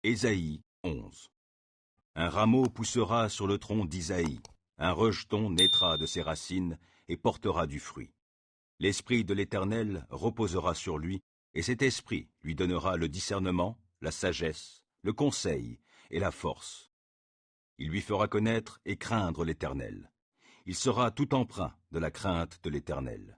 Ésaïe 11. Un rameau poussera sur le tronc d'Isaïe, un rejeton naîtra de ses racines et portera du fruit. L'Esprit de l'Éternel reposera sur lui, et cet Esprit lui donnera le discernement, la sagesse, le conseil et la force. Il lui fera connaître et craindre l'Éternel. Il sera tout empreint de la crainte de l'Éternel.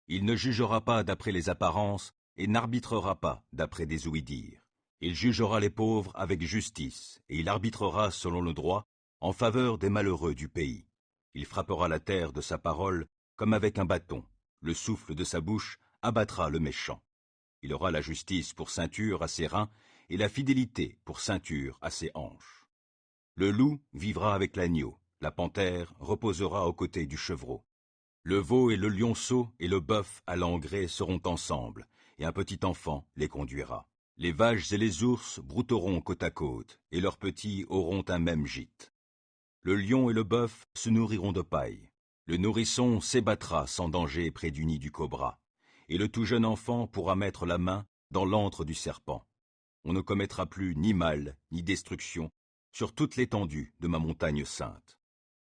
Il ne jugera pas d'après les apparences et n'arbitrera pas d'après des ouï-dire. Il jugera les pauvres avec justice, et il arbitrera selon le droit en faveur des malheureux du pays. Il frappera la terre de sa parole comme avec un bâton. Le souffle de sa bouche abattra le méchant. Il aura la justice pour ceinture à ses reins et la fidélité pour ceinture à ses hanches. Le loup vivra avec l'agneau, la panthère reposera aux côtés du chevreau. Le veau et le lionceau et le bœuf à l'engrais seront ensemble, et un petit enfant les conduira. Les vaches et les ours brouteront côte à côte, et leurs petits auront un même gîte. Le lion et le bœuf se nourriront de paille. Le nourrisson s'ébattra sans danger près du nid du cobra, et le tout jeune enfant pourra mettre la main dans l'antre du serpent. On ne commettra plus ni mal, ni destruction, sur toute l'étendue de ma montagne sainte.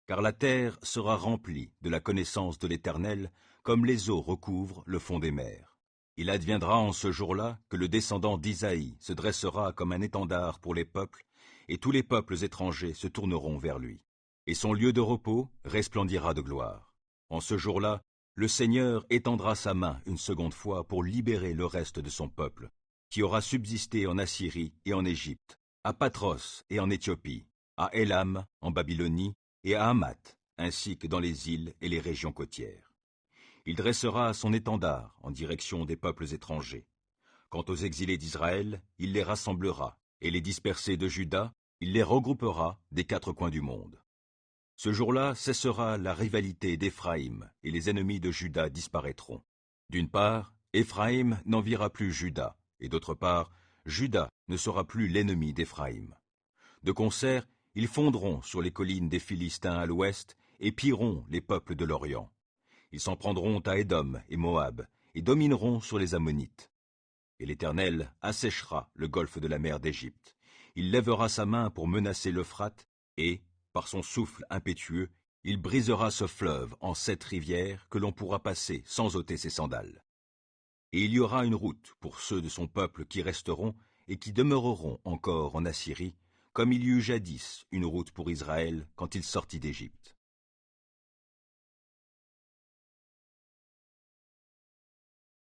Car la terre sera remplie de la connaissance de l'Éternel, comme les eaux recouvrent le fond des mers. Il adviendra en ce jour-là que le descendant d'Isaïe se dressera comme un étendard pour les peuples, et tous les peuples étrangers se tourneront vers lui. Et son lieu de repos resplendira de gloire. En ce jour-là, le Seigneur étendra sa main une seconde fois pour libérer le reste de son peuple, qui aura subsisté en Assyrie et en Égypte, à Patros et en Éthiopie, à Élam en Babylonie et à Hamath, ainsi que dans les îles et les régions côtières. Il dressera son étendard en direction des peuples étrangers. Quant aux exilés d'Israël, il les rassemblera, et les dispersés de Juda, il les regroupera des quatre coins du monde. Ce jour-là cessera la rivalité d'Éphraïm, et les ennemis de Juda disparaîtront. D'une part, Éphraïm n'enviera plus Juda, et d'autre part, Juda ne sera plus l'ennemi d'Éphraïm. De concert, ils fondront sur les collines des Philistins à l'ouest, et pilleront les peuples de l'Orient. Ils s'en prendront à Édom et Moab, et domineront sur les Ammonites. Et l'Éternel asséchera le golfe de la mer d'Égypte. Il lèvera sa main pour menacer l'Euphrate, et, par son souffle impétueux, il brisera ce fleuve en 7 rivières que l'on pourra passer sans ôter ses sandales. Et il y aura une route pour ceux de son peuple qui resteront et qui demeureront encore en Assyrie, comme il y eut jadis une route pour Israël quand il sortit d'Égypte.